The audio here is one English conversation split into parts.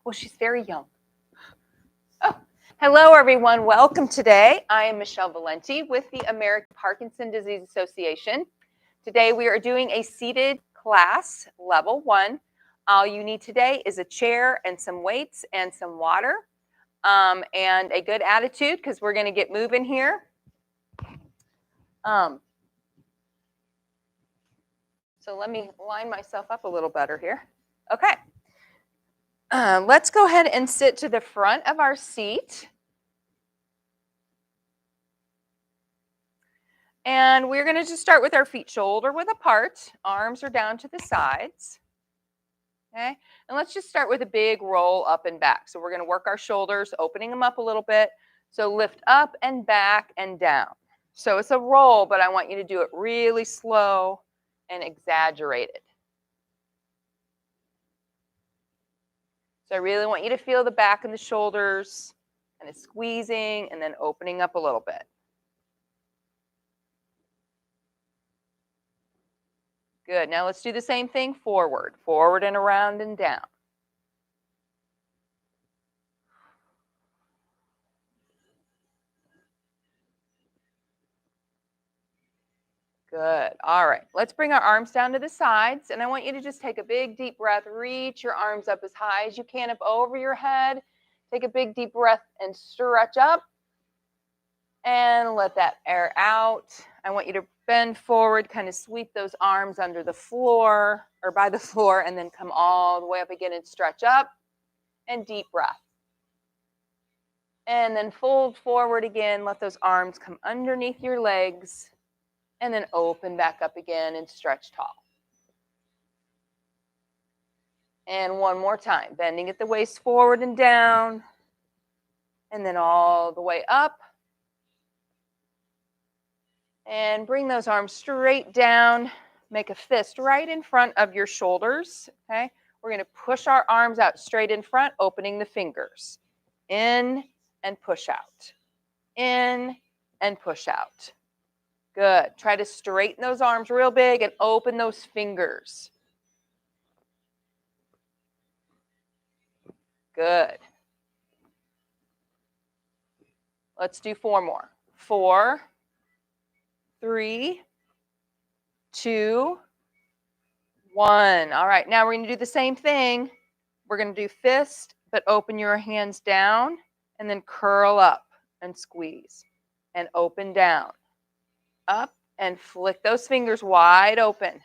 Well, she's very young. Oh, hello, everyone. Welcome today. I am Michelle Valenti with the American Parkinson Disease Association. Today we are doing a seated class, level 1. All you need today is a chair and some weights and some water and a good attitude because we're going to get moving here. So let me line myself up a little better here. Okay. Let's go ahead and sit to the front of our seat. And we're going to just start with our feet shoulder width apart. Arms are down to the sides. Okay. And let's just start with a big roll up and back. So we're going to work our shoulders, opening them up a little bit. So lift up and back and down. So it's a roll, but I want you to do it really slow and exaggerated. So I really want you to feel the back and the shoulders and it's squeezing and then opening up a little bit. Good. Now let's do the same thing forward. Forward and around and down. Good. All right. Let's bring our arms down to the sides. And I want you to just take a big deep breath. Reach your arms up as high as you can up over your head. Take a big deep breath and stretch up. And let that air out. I want you to bend forward, kind of sweep those arms under the floor or by the floor, and then come all the way up again and stretch up. And deep breath. And then fold forward again. Let those arms come underneath your legs. And then open back up again and stretch tall. And one more time. Bending at the waist forward and down. And then all the way up. And bring those arms straight down. Make a fist right in front of your shoulders. Okay. We're going to push our arms out straight in front, opening the fingers. In and push out. In and push out. Good. Try to straighten those arms real big and open those fingers. Good. Let's do 4 more. 4, 3, 2, 1. All right, now we're going to do the same thing. We're going to do fist, but open your hands down and then curl up and squeeze and open down. Up and flick those fingers wide open.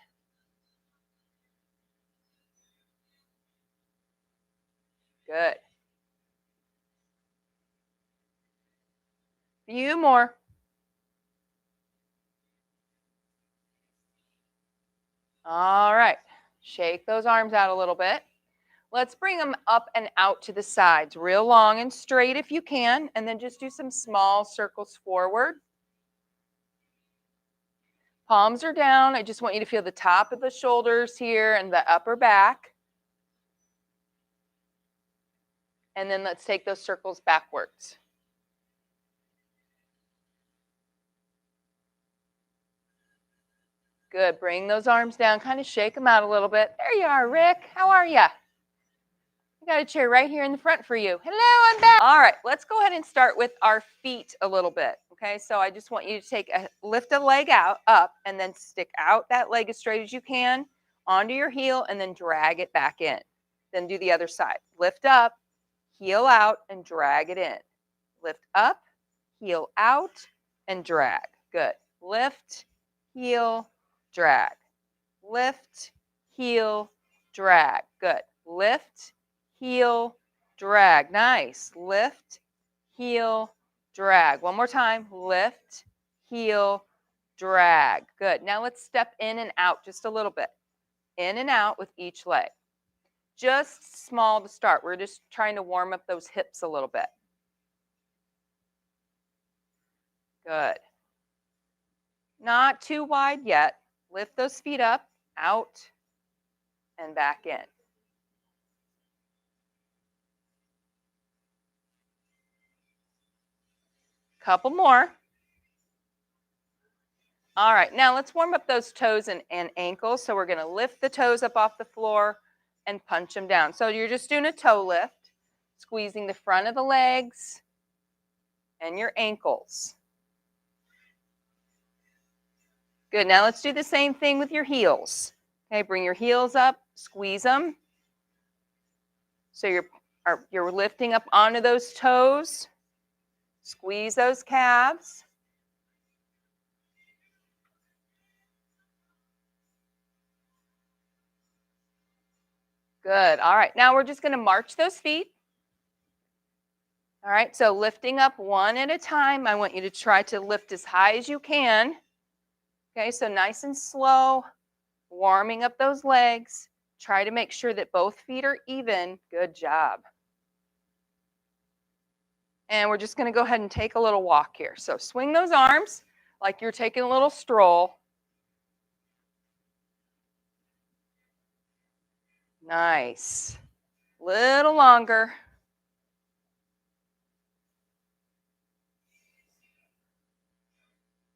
Good. Few more. All right. Shake those arms out a little bit. Let's bring them up and out to the sides, real long and straight if you can, and then just do some small circles forward. Palms are down. I just want you to feel the top of the shoulders here and the upper back. And then let's take those circles backwards. Good. Bring those arms down. Kind of shake them out a little bit. There you are, Rick. How are you? I got a chair right here in the front for you. Hello, I'm back. All right. Let's go ahead and start with our feet a little bit. Okay. So I just want you to lift a leg up and then stick out that leg as straight as you can onto your heel and then drag it back in. Then do the other side. Lift up, heel out, and drag it in. Lift up, heel out, and drag. Good. Lift, heel, drag. Lift, heel, drag. Good. Lift, heel, drag. Nice. Lift, heel, drag. One more time. Lift, heel, drag. Good. Now let's step in and out just a little bit. In and out with each leg. Just small to start. We're just trying to warm up those hips a little bit. Good. Not too wide yet. Lift those feet up, out, and back in. Couple more. All right, now let's warm up those toes and ankles. So we're going to lift the toes up off the floor and punch them down. So you're just doing a toe lift. squeezing the front of the legs and your ankles. Good. Now let's do the same thing with your heels. Okay, bring your heels up, squeeze them. So you're lifting up onto those toes. Squeeze those calves. Good. All right. Now we're just going to march those feet. All right. So lifting up one at a time. I want you to try to lift as high as you can. Okay. So nice and slow, warming up those legs. Try to make sure that both feet are even. Good job. And we're just going to go ahead and take a little walk here. So swing those arms like you're taking a little stroll. Nice. Little longer.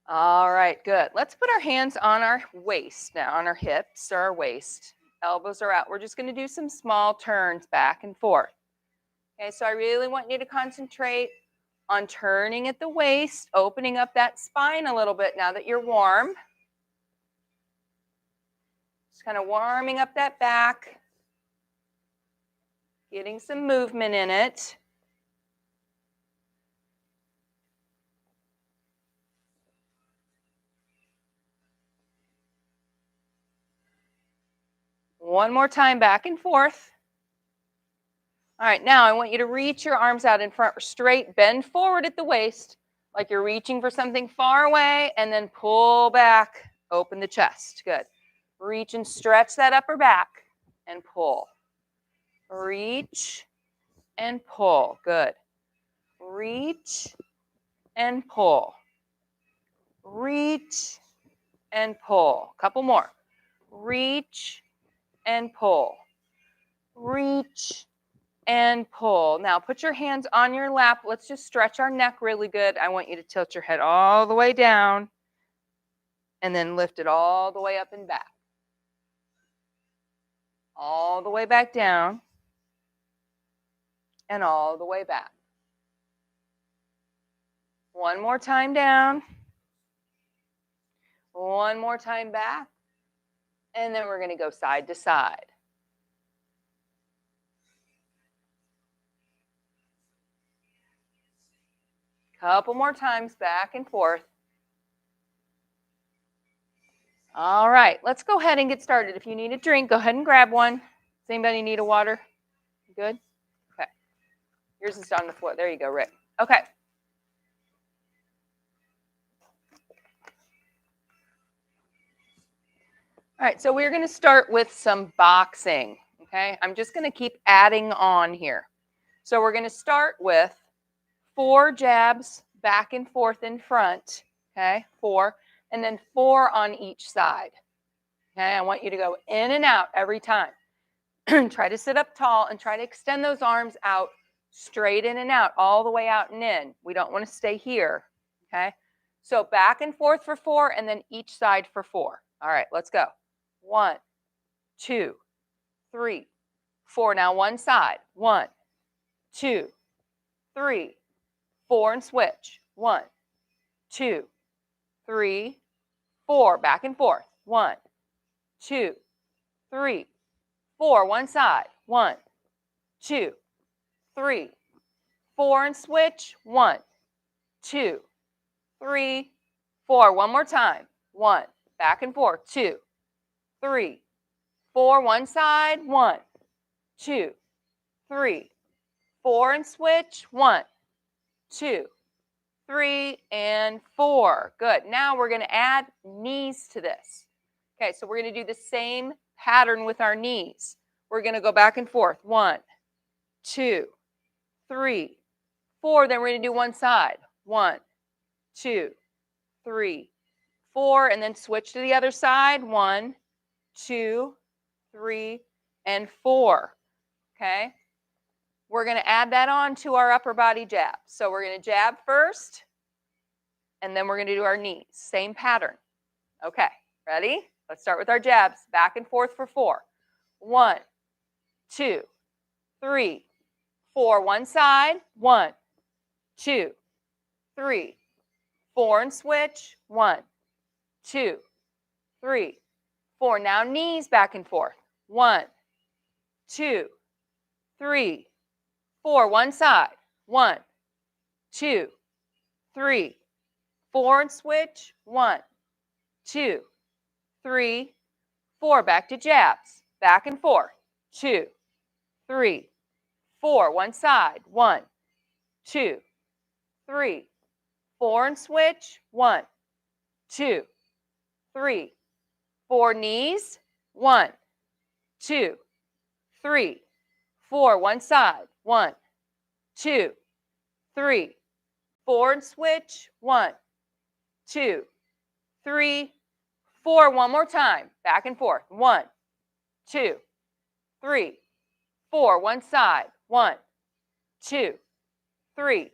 All right, good. Let's put our hands on our waist now, on our hips or our waist. Elbows are out. We're just going to do some small turns back and forth. Okay, so I really want you to concentrate on turning at the waist, opening up that spine a little bit now that you're warm. Just kind of warming up that back, getting some movement in it. One more time, back and forth. All right, now I want you to reach your arms out in front, straight, bend forward at the waist, like you're reaching for something far away, and then pull back, open the chest. Good. Reach and stretch that upper back, and pull. Reach and pull. Good. Reach and pull. Reach and pull. Couple more. Reach and pull. Reach and pull. Now put your hands on your lap. Let's just stretch our neck really good. I want you to tilt your head all the way down and then lift it all the way up and back. All the way back down and all the way back. One more time down. One more time back. And then we're going to go side to side. Couple more times back and forth. All right, let's go ahead and get started. If you need a drink, go ahead and grab one. Does anybody need a water? Good? Okay. Yours is on the floor. There you go, Rick. Okay. All right, so we're going to start with some boxing, okay? I'm just going to keep adding on here. So we're going to start with 4 jabs back and forth in front, okay? 4, and then 4 on each side, okay? I want you to go in and out every time. Try to sit up tall and try to extend those arms out straight in and out, all the way out and in. We don't want to stay here, okay? So back and forth for 4, and then each side for 4. All right, let's go. 1, 2, 3, 4. Now one side. 1, 2, 3, 4, and switch. 1, 2, 3, 4. Back and forth. 1, 2, 3, 4. One side. 1, 2, 3, 4, and switch. 1, 2, 3, 4. One more time. 1. Back and forth. 2, 3, 4. One side. 1, 2, 3, 4, and switch. 1, 2, 3, and 4. Good. Now we're going to add knees to this. Okay, so we're going to do the same pattern with our knees. We're going to go back and forth. 1, 2, 3, 4. Then we're going to do one side. 1, 2, 3, 4. And then switch to the other side. 1, 2, 3, and 4. Okay. We're going to add that on to our upper body jab. So we're going to jab first, and then we're going to do our knees. Same pattern. Okay, ready? Let's start with our jabs. Back and forth for 4. 1, 2, 3, 4, one side, 1, 2, 3, 4, and switch, 1, 2, 3, 4. Now knees back and forth, 1, 2, 3, 4, one side, 1, 2, 3, 4, and switch, 1, 2, 3, 4. Back to jabs, back and forth, 2, 3, 4, one side, 1, 2, 3, 4, and switch, 1, 2, 3, 4. Knees, 1, 2, 3, 4, one side, 1, 2, 3, 4, and switch, 1, 2, 3, 4. One more time, back and forth, 1, 2, 3, 4, one side, 1, 2, 3,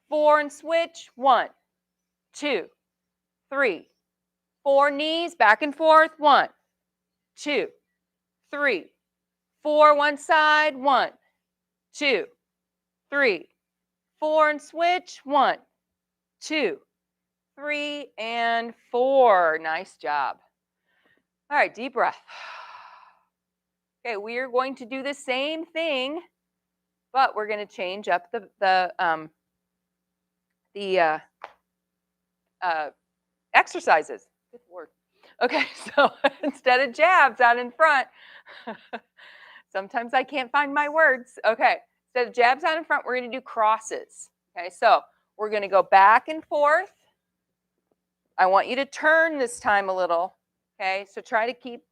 4, and switch, 1, 2, 3, 4. Knees back and forth, 1, 2, 3, 4, one side, 1, 2, 3, 4, and switch, 1, 2, 3, and 4. Nice job. All right, deep breath. Okay, we are going to do the same thing, but we're going to change up the exercises. Good word. Okay, so instead of jabs out in front, sometimes I can't find my words. Okay, instead of jabs out in front, we're going to do crosses. Okay, so we're going to go back and forth. I want you to turn this time a little. Okay, so try to keep,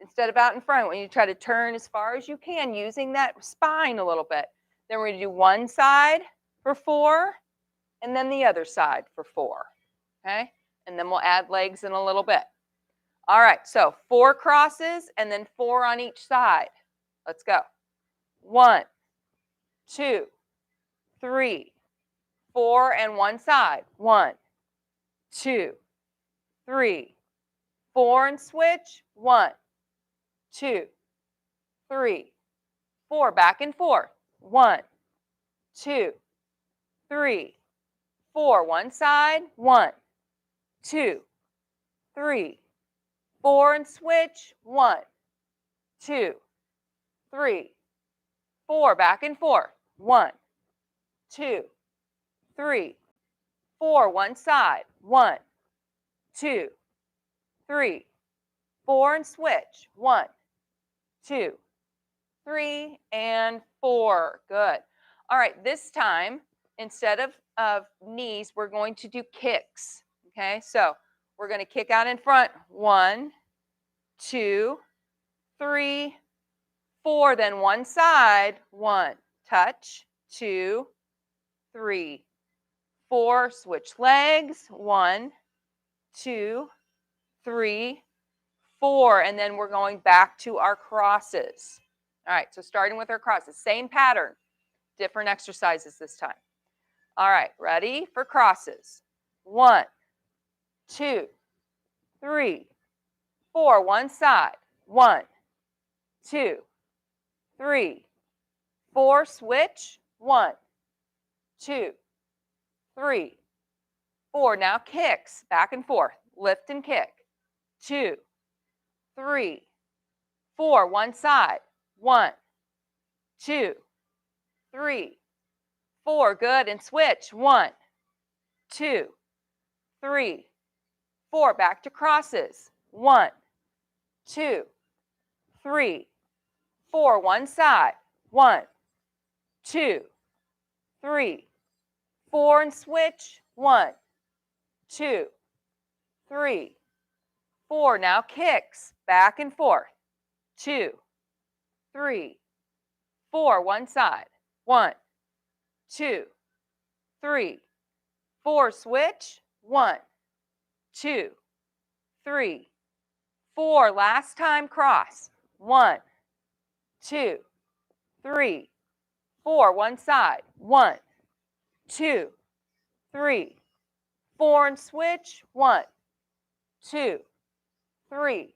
instead of out in front, when you try to turn as far as you can using that spine a little bit. Then we're going to do one side for 4 and then the other side for 4. Okay, and then we'll add legs in a little bit. All right, so 4 crosses and then 4 on each side. Let's go. 1, 2, 3, 4, and one side. 1, 2, 3, 4, and switch. 1, 2, 3, 4. Back and forth. 1, 2, 3, 4. One side. 1, 2, 3, 4, and switch. 1, 2, 3, 4. Back and forth. 1, 2, 3, 4. One side. 1, 2, 3, 4, and switch. 1, 2, 3, and 4. Good. All right, this time, instead of knees, we're going to do kicks. Okay, so we're going to kick out in front. 1, 2, 3, 4. Then one side. 1, touch. 2, 3, 4. Switch legs. 1, 2, 3, 4. And then we're going back to our crosses. All right, so starting with our crosses, same pattern, different exercises this time. All right, ready for crosses. 1, 2, 3, 4. One side. 1, 2, 3, 4. Switch. 1, 2, 3, 4. Now kicks back and forth. Lift and kick. 2, 3, 4. One side. 1, 2, 3, 4. Good. And switch. 1, 2, 3, 4. Back to crosses. 1, 2, 3, 4. One side. 1, 2, 3, 4. And switch. 1, 2, 3, 4. Now kicks back and forth. 2, 3, 4. One side. 1, 2, 3, 4. Switch. 1, 2, 3, 4. Last time cross. 1, 2, 3, 4. One side. 1, 2, 3, 4. And switch. 1, 2, 3,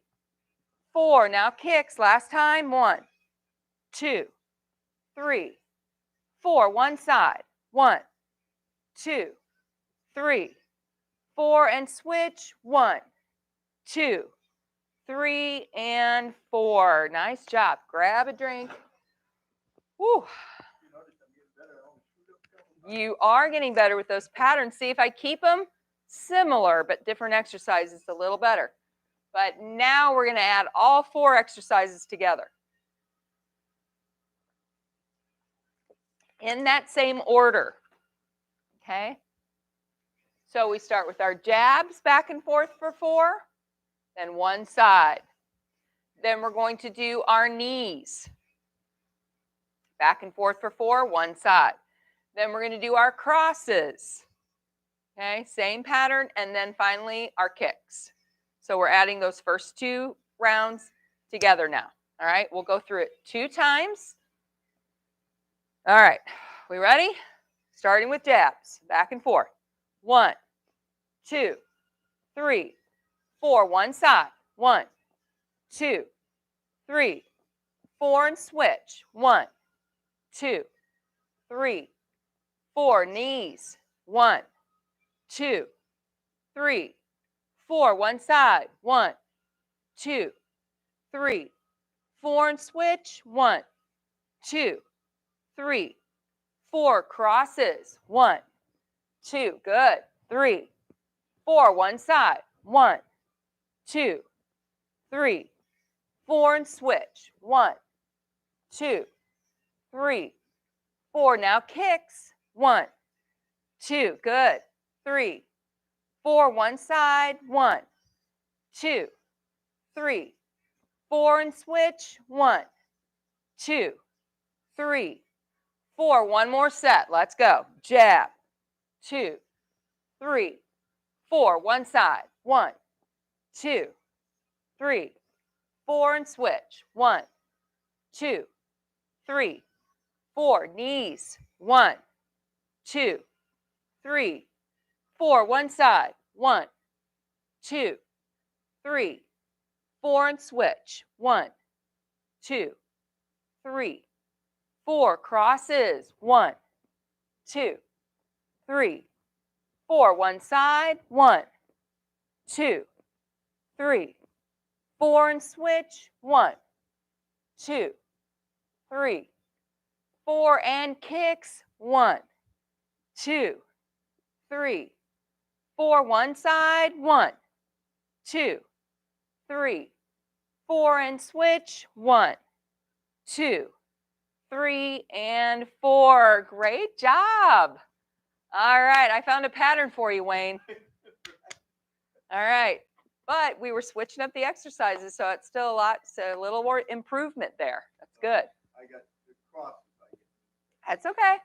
4. Now kicks. Last time. 1, 2, 3, 4, one side. 1, 2, 3, 4, and switch. 1, 2, 3, and 4. Nice job. Grab a drink. Woo. You are getting better with those patterns. See, if I keep them similar but different exercises, a little better. But now we're going to add all 4 exercises together in that same order. Okay? So we start with our jabs back and forth for 4, then one side. Then we're going to do our knees. Back and forth for 4, one side. Then we're going to do our crosses. Okay, same pattern, and then finally our kicks. So we're adding those first 2 rounds together now. All right, we'll go through it 2 times. All right, we ready? Starting with jabs, back and forth. 1, 2, 3, 4, one side. 1, 2, 3, 4, and switch. 1, 2, 3, 4, knees. 1, 2, 3, 4, one side. 1, 2, 3, 4, and switch. 1, 2, 3, 4, crosses. 1, 2, good. 3, 4, one side. 1, 2, 3, 4, and switch. 1, 2, 3, 4. Now kicks. 1, 2, good. 3, 4, one side. 1, 2, 3, 4, and switch. 1, 2, 3, 4. One more set. Let's go. Jab. 2, 3, 4. One side. 1, 2, 3, 4, and switch. 1, 2, 3, 4. Knees. 1, 2, 3, 4. One side. 1, 2, 3, 4, and switch. 1, 2, 3, 4. Crosses. 1, 2, 3, 4. One side. 1, 2, 3, 4, and switch. 1, 2, 3, 4, and kicks. 1, 2, 3, 4. One side. 1, 2, 3, 4, and switch. 1, 2, 3, and 4. Great job. All right, I found a pattern for you, Wayne. All right, but we were switching up the exercises, so it's still a little more improvement there. That's good. I got the cross. That's okay.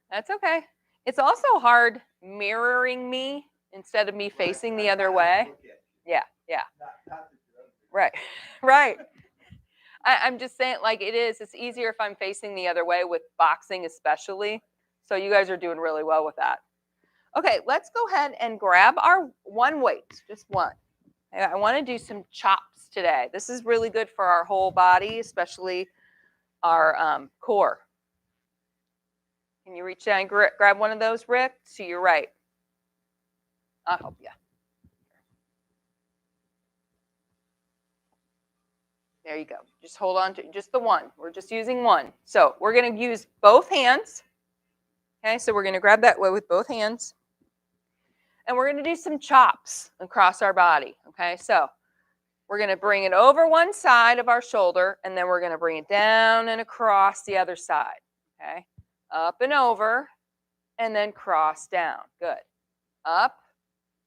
That's okay. It's also hard mirroring me instead of me facing the other way. Yeah, yeah. Right, right. I'm just saying, like, it's easier if I'm facing the other way with boxing especially. So you guys are doing really well with that. Okay, let's go ahead and grab our one weight, just one. I want to do some chops today. This is really good for our whole body, especially our core. Can you reach down and grab one of those, Rick? To your right. I'll help you. There you go. Just hold on to just the one. We're just using one. So we're going to use both hands. Okay, so we're going to grab that way with both hands. And we're going to do some chops across our body. Okay, so we're going to bring it over one side of our shoulder, and then we're going to bring it down and across the other side. Okay, up and over, and then cross down. Good. Up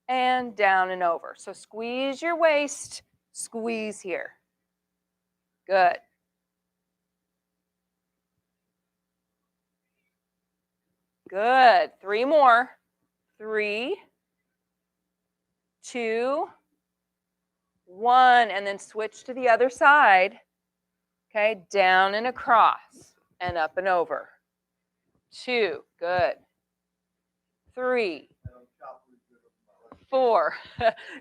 and down and over. So squeeze your waist, squeeze here. Good. Good. 3 more. 3, 2, 1, and then switch to the other side. Okay, down and across and up and over. 2, good. 3, 4.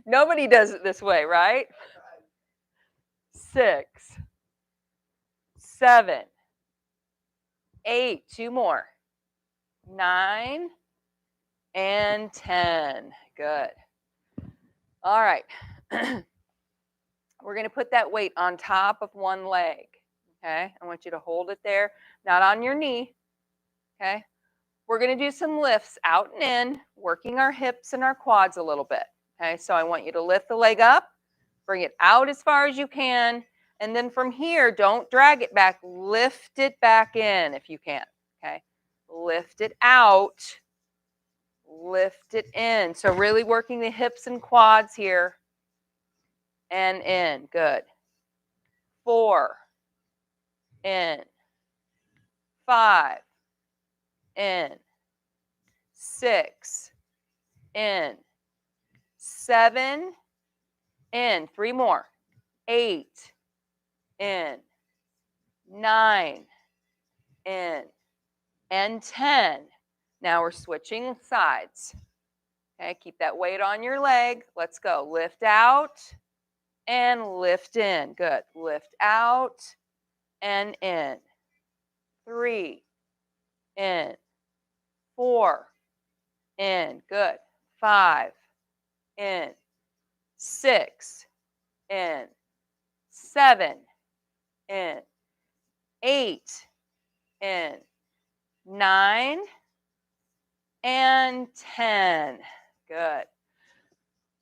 Nobody does it this way, right? 6, 7, 8. 2 more. 9, and 10. Good. All right. We're going to put that weight on top of one leg. Okay. I want you to hold it there, not on your knee. Okay. We're going to do some lifts out and in, working our hips and our quads a little bit. Okay. So I want you to lift the leg up, bring it out as far as you can. And then from here, don't drag it back. Lift it back in if you can. Okay. Lift it out. Lift it in. So really working the hips and quads here. And in. Good. 4. In. 5. In. 6. In. 7. In. 3 more. 8. In. 9. In. And 10. Now we're switching sides. Okay, keep that weight on your leg. Let's go. Lift out and lift in. Good. Lift out and in. 3. In. 4. In. Good. 5. In. 6. In. 7. In. 8. In. 9. And 10. Good.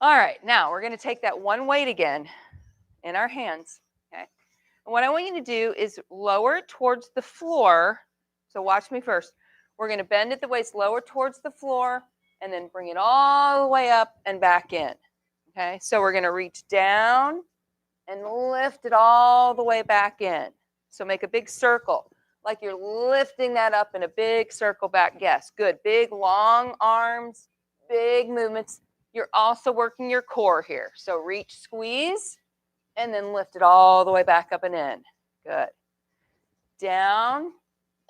All right, now we're going to take that one weight again in our hands. Okay. And what I want you to do is lower it towards the floor. So watch me first. We're going to bend at the waist, lower towards the floor, and then bring it all the way up and back in. Okay, so we're going to reach down and lift it all the way back in. So make a big circle, like you're lifting that up in a big circle back. Yes, good. Big, long arms, big movements. You're also working your core here. So reach, squeeze, and then lift it all the way back up and in. Good. Down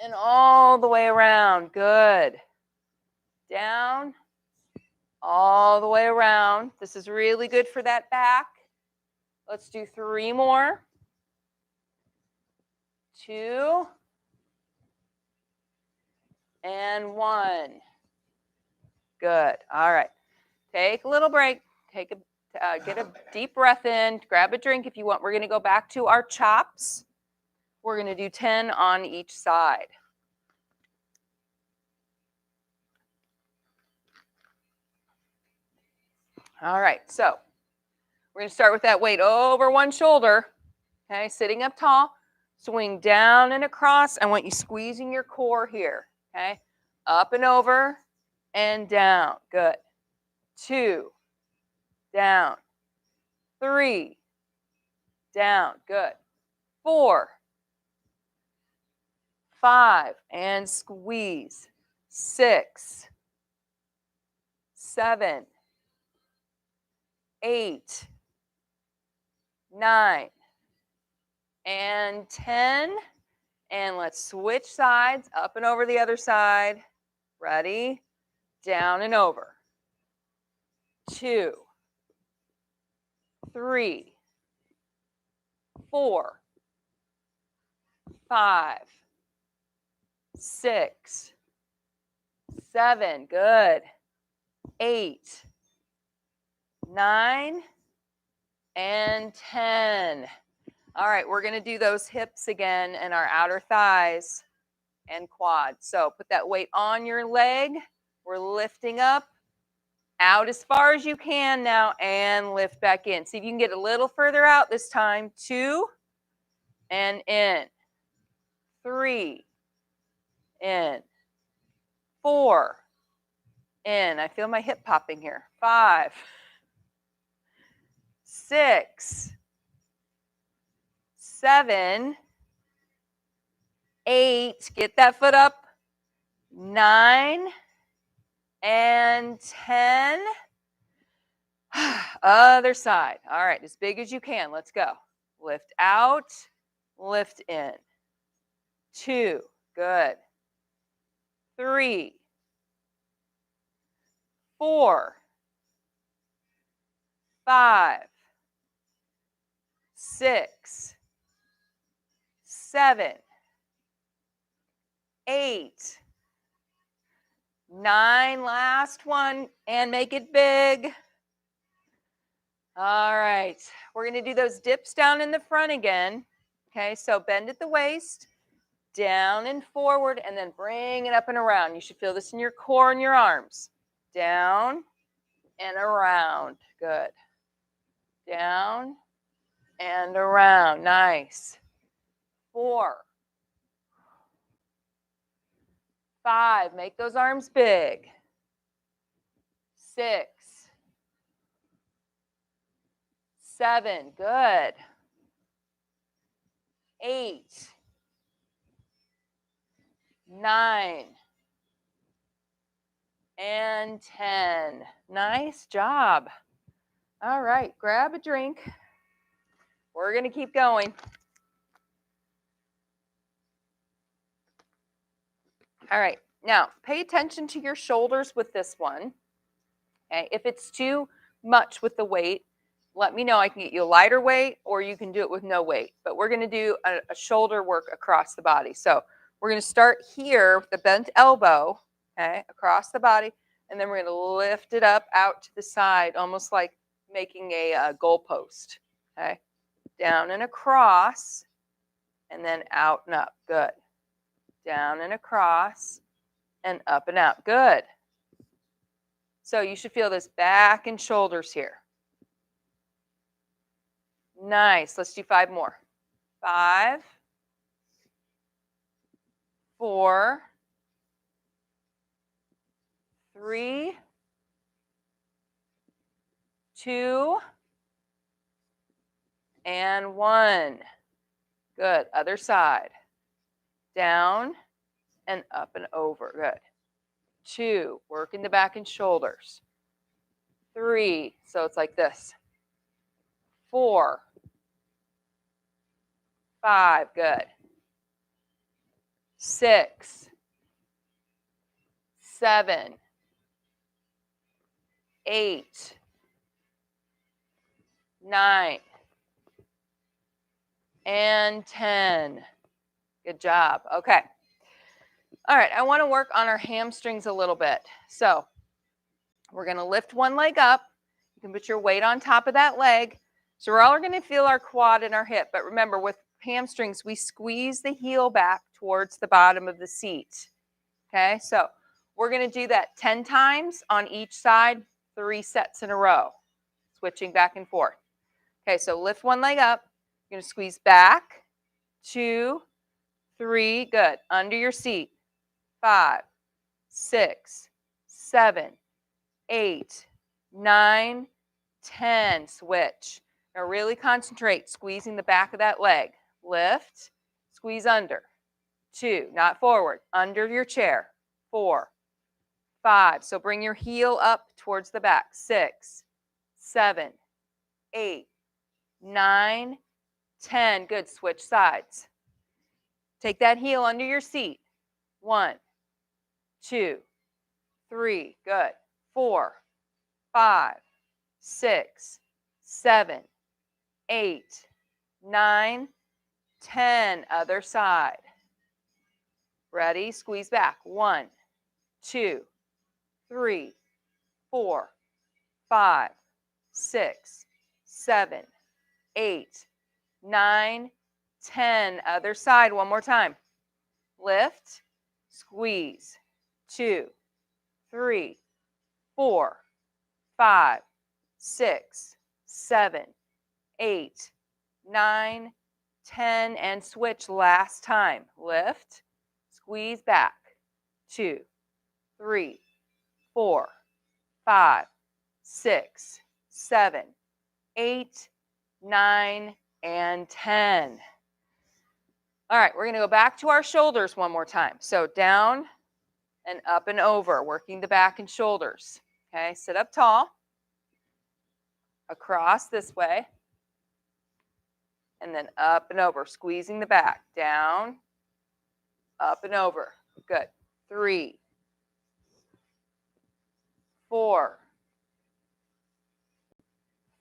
and all the way around. Good. Down, all the way around. This is really good for that back. Let's do 3 more. 2. And 1. Good. All right. Take a little break. Get a deep breath in. Grab a drink if you want. We're going to go back to our chops. We're going to do 10 on each side. All right. So we're going to start with that weight over one shoulder. Okay. Sitting up tall. Swing down and across. I want you squeezing your core here. Okay. Up and over and down. Good. 2. Down. 3. Down. Good. 4. 5. And squeeze. 6. 7. 8. 9. And 10. And let's switch sides. Up and over the other side. Ready? Down and over. 2. 3. 4. 5. 6. 7. Good. 8. 9. And 10. All right, we're going to do those hips again and our outer thighs and quads. So put that weight on your leg. We're lifting up, out as far as you can now, and lift back in. See if you can get a little further out this time. 2. And in. 3. In. 4. In. I feel my hip popping here. 5. 6. 7. 8. Get that foot up. 9. And 10. Other side. All right, as big as you can. Let's go. Lift out. Lift in. 2. Good. 3. 4. 5. 6. 7. 8. 9, last one, and make it big. All right, we're going to do those dips down in the front again. Okay, so bend at the waist, down and forward, and then bring it up and around. You should feel this in your core and your arms. Down and around. Good. Down and around. Nice. 4, 5, make those arms big. 6, 7, good. 8, 9, and 10. Nice job. All right, grab a drink. We're going to keep going. All right, now pay attention to your shoulders with this one. Okay, if it's too much with the weight, let me know. I can get you a lighter weight or you can do it with no weight. But we're going to do a shoulder work across the body. So we're going to start here with the bent elbow, okay, across the body. And then we're going to lift it up out to the side, almost like making a goalpost. Okay, down and across, and then out and up. Good. Down and across, and up and out. Good. So you should feel this back and shoulders here. Nice. Let's do 5 more. 5, 4, 3, 2, and 1. Good. Other side. Down and up and over. Good. 2, working the back and shoulders. 3, so it's like this. 4, 5, good. 6, 7, 8, 9, and 10. Good job. Okay. All right, I want to work on our hamstrings a little bit. So we're going to lift one leg up. You can put your weight on top of that leg. So we're all going to feel our quad and our hip. But remember, with hamstrings, we squeeze the heel back towards the bottom of the seat. Okay, so we're going to do that 10 times on each side, 3 sets in a row, switching back and forth. Okay, so lift one leg up. You're going to squeeze back, 2, 3, good. Under your seat, 5, 6, 7, 8, 9, 10. Switch. Now really concentrate, squeezing the back of that leg. Lift, squeeze under. 2, not forward, under your chair. 4, 5. So bring your heel up towards the back. 6, 7, 8, 9, 10. Good. Switch sides. Take that heel under your seat. 1, 2, 3. Good. 4, 5, 6, 7, 8, 9, 10. Other side. Ready? Squeeze back. 1, 2, 3, 4, 5, 6, 7, 8, 9, 10. Other side. One more time. Lift, squeeze. 2, 3, 4, 5, 6, 7, 8, 9, 10. And switch last time. Lift, squeeze back. 2, 3, 4, 5, 6, 7, 8, 9, and 10. All right, we're going to go back to our shoulders one more time. So down and up and over, working the back and shoulders. Okay, sit up tall. Across this way. And then up and over, squeezing the back. Down, up and over. Good. 3, 4,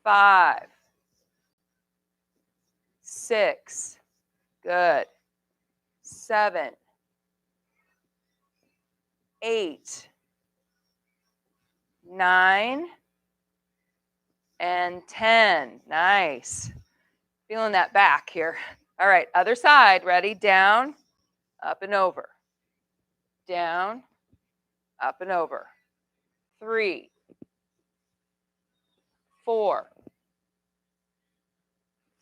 5, 6. Good. 7, 8, 9, and 10. Nice. Feeling that back here. All right, other side. Ready? Down, up and over. Down, up and over. 3, 4,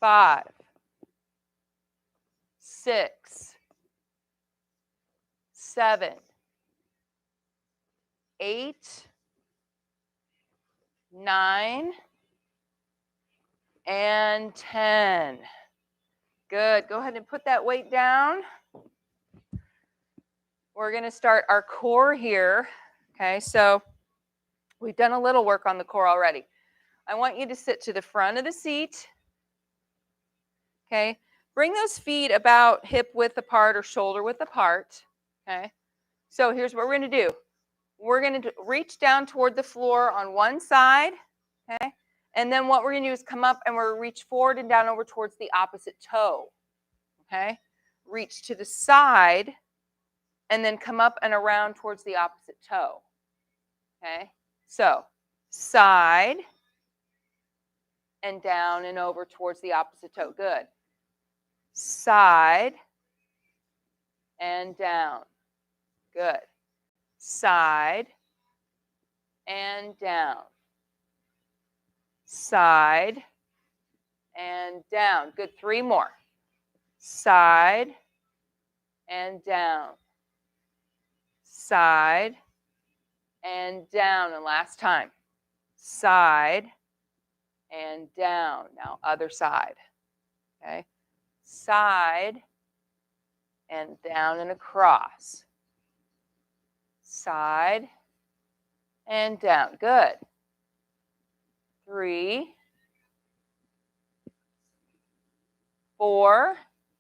5, 6, 7, 8, 9, and 10. Good. Go ahead and put that weight down. We're going to start our core here. Okay, so we've done a little work on the core already. I want you to sit to the front of the seat. Okay, bring those feet about hip width apart or shoulder width apart. Okay, so here's what we're going to do. We're going to reach down toward the floor on one side. Okay, and then what we're going to do is come up and we're going to reach forward and down over towards the opposite toe. Okay, reach to the side and then come up and around towards the opposite toe. Okay, so side and down and over towards the opposite toe. Good. Side and down. Good. Side and down. Side and down. Good. 3 more. Side and down. Side and down. And last time. Side and down. Now other side. Okay. Side and down and across. Side and down. Good. 3, 4.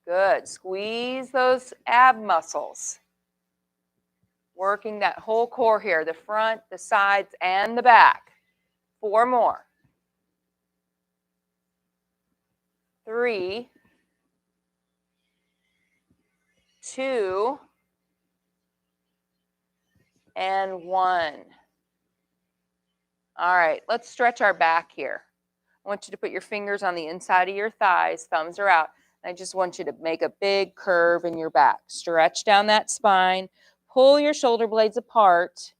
Good. Squeeze those ab muscles. Working that whole core here, the front, the sides, and the back. 4 more. 3, 2, and 1. All right, let's stretch our back here. I want you to put your fingers on the inside of your thighs, thumbs are out. I just want you to make a big curve in your back. Stretch down that spine. Pull your shoulder blades apart.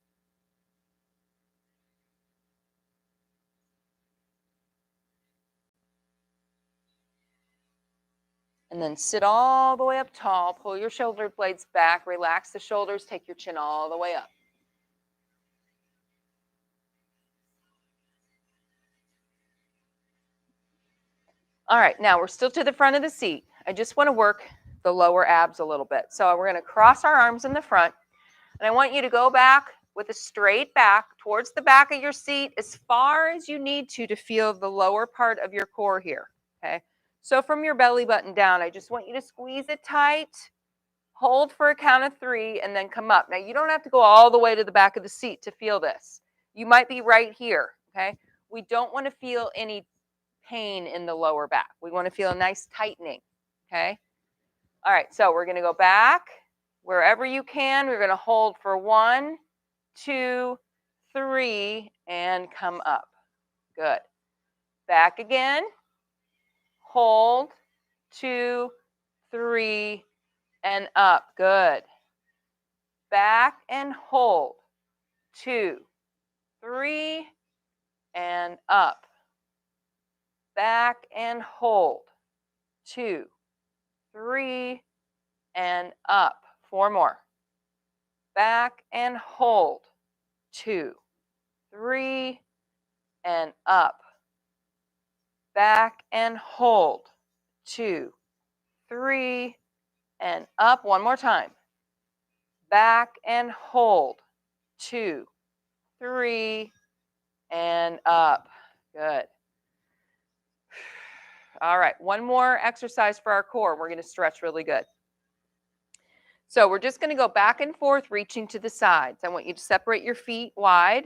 And then sit all the way up tall. Pull your shoulder blades back. Relax the shoulders. Take your chin all the way up. All right, now we're still to the front of the seat. I just want to work the lower abs a little bit. So we're going to cross our arms in the front. And I want you to go back with a straight back towards the back of your seat as far as you need to feel the lower part of your core here. Okay. So from your belly button down, I just want you to squeeze it tight, hold for a count of 3, and then come up. Now, you don't have to go all the way to the back of the seat to feel this. You might be right here. Okay. We don't want to feel any pain in the lower back. We want to feel a nice tightening. Okay. All right. So we're going to go back. Wherever you can, we're going to hold for 1, 2, 3, and come up. Good. Back again. Hold, 2, 3, and up. Good. Back and hold, 2, 3, and up. Back and hold, 2, 3, and up. 4 more. Back and hold, 2, 3, and up. Back and hold, 2, 3, and up. 1 more time. Back and hold, 2, 3, and up. Good. All right, 1 more exercise for our core. We're going to stretch really good. So we're just going to go back and forth, reaching to the sides. I want you to separate your feet wide.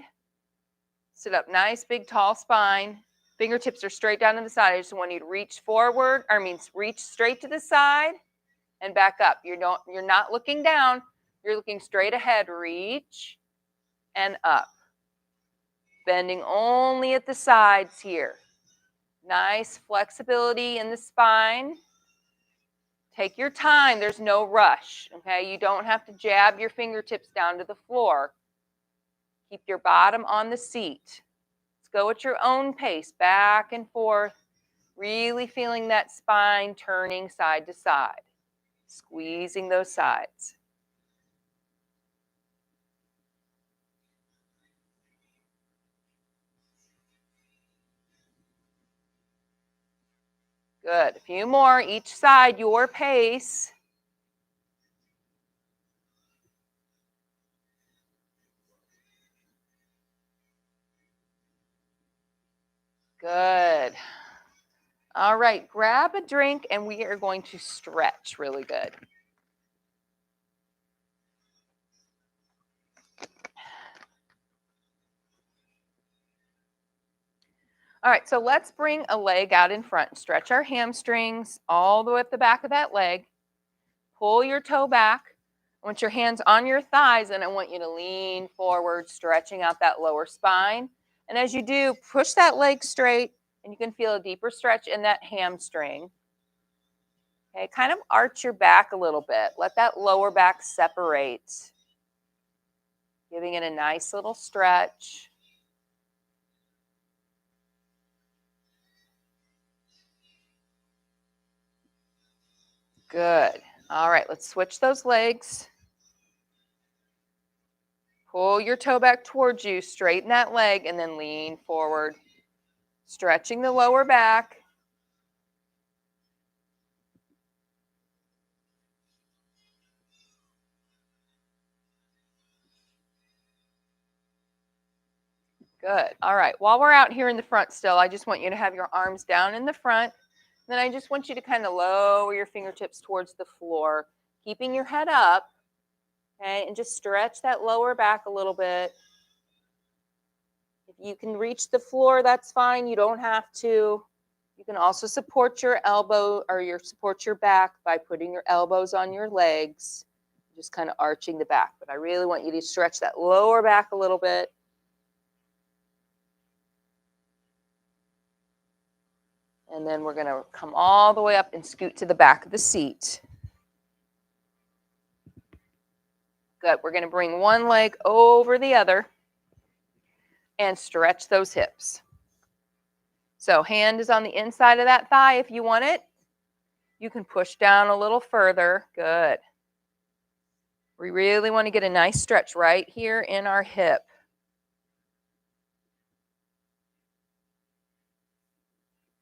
Sit up nice, big, tall spine. Fingertips are straight down to the side. I just want you to reach forward, reach straight to the side and back up. You're not looking down. You're looking straight ahead. Reach and up. bending only at the sides here. Nice flexibility in the spine. Take your time. There's no rush, okay? You don't have to jab your fingertips down to the floor. Keep your bottom on the seat. Let's go at your own pace, back and forth, really feeling that spine turning side to side, squeezing those sides. Good. A few more, each side, your pace. Good. All right, grab a drink and we are going to stretch really good. All right, so let's bring a leg out in front and stretch our hamstrings all the way up the back of that leg. Pull your toe back. I want your hands on your thighs, and I want you to lean forward, stretching out that lower spine. And as you do, push that leg straight, and you can feel a deeper stretch in that hamstring. Okay, kind of arch your back a little bit. Let that lower back separate, giving it a nice little stretch. Good. All right, let's switch those legs. Pull your toe back towards you, straighten that leg, and then lean forward, stretching the lower back. Good. All right. While we're out here in the front still, I just want you to have your arms down in the front. Then I just want you to kind of lower your fingertips towards the floor, keeping your head up. Okay, and just stretch that lower back a little bit. If you can reach the floor, that's fine. You don't have to. You can also support your elbow or support your back by putting your elbows on your legs, just kind of arching the back. But I really want you to stretch that lower back a little bit. And then we're going to come all the way up and scoot to the back of the seat. Good. We're going to bring one leg over the other and stretch those hips. So hand is on the inside of that thigh if you want it. You can push down a little further. Good. We really want to get a nice stretch right here in our hip.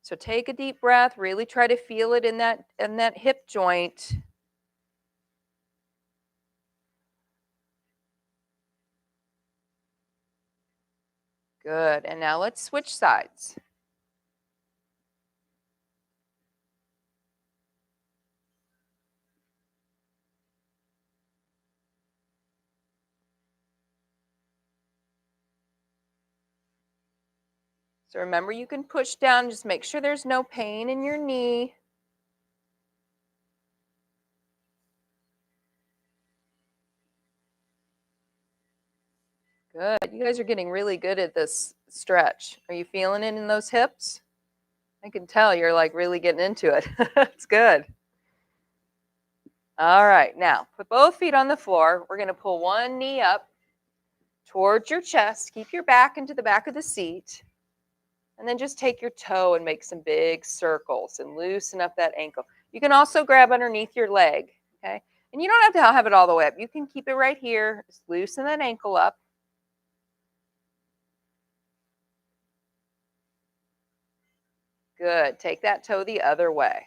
So take a deep breath. Really try to feel it in that hip joint. Good. And now let's switch sides. So remember, you can push down. Just make sure there's no pain in your knee. Good. You guys are getting really good at this stretch. Are you feeling it in those hips? I can tell you're like really getting into it. It's good. All right. Now, put both feet on the floor. We're going to pull one knee up towards your chest. Keep your back into the back of the seat. And then just take your toe and make some big circles and loosen up that ankle. You can also grab underneath your leg, okay? And you don't have to have it all the way up. You can keep it right here. Just loosen that ankle up. Good. Take that toe the other way.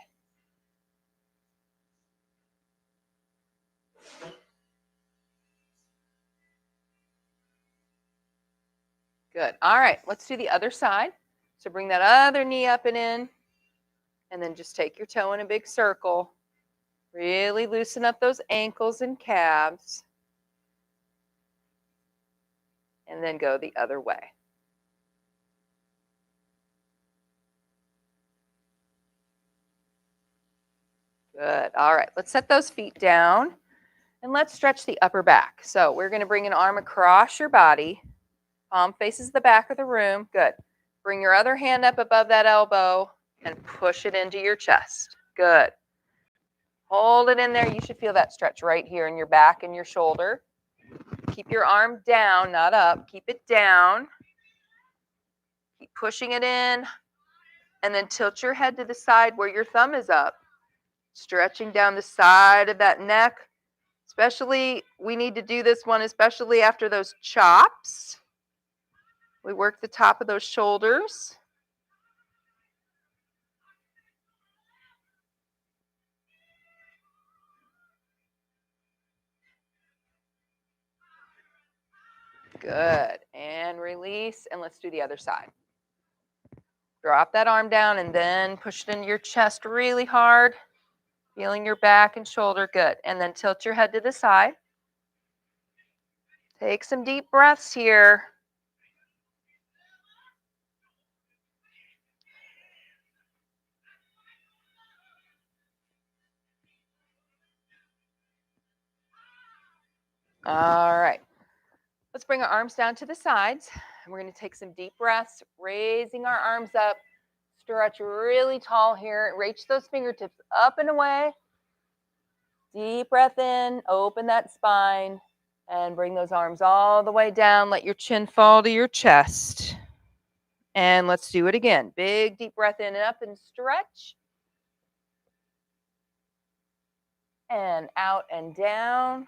Good. All right. Let's do the other side. So bring that other knee up and in. And then just take your toe in a big circle. Really loosen up those ankles and calves. And then go the other way. Good. All right. Let's set those feet down. And let's stretch the upper back. So we're going to bring an arm across your body. Palm faces the back of the room. Good. Bring your other hand up above that elbow and push it into your chest. Good. Hold it in there. You should feel that stretch right here in your back and your shoulder. Keep your arm down, not up. Keep it down. Keep pushing it in. And then tilt your head to the side where your thumb is up. Stretching down the side of that neck. Especially, we need to do this one, especially after those chops. We work the top of those shoulders. Good. And release. And let's do the other side. Drop that arm down and then push it into your chest really hard. Feeling your back and shoulder. Good. And then tilt your head to the side. Take some deep breaths here. All right. Let's bring our arms down to the sides. And we're going to take some deep breaths, raising our arms up. Stretch really tall here. Reach those fingertips up and away. Deep breath in. Open that spine. And bring those arms all the way down. Let your chin fall to your chest. And let's do it again. Big deep breath in and up and stretch. And out and down.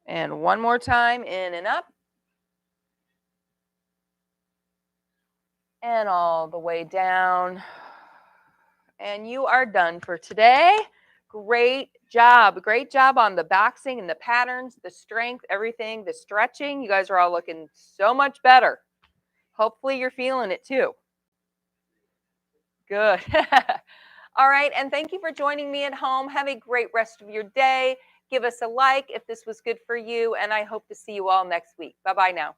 And one more time, in and up. And all the way down. And you are done for today. Great job. Great job on the boxing and the patterns, the strength, everything, the stretching. You guys are all looking so much better. Hopefully you're feeling it too. Good. All right. And thank you for joining me at home. Have a great rest of your day. Give us a like if this was good for you. And I hope to see you all next week. Bye-bye now.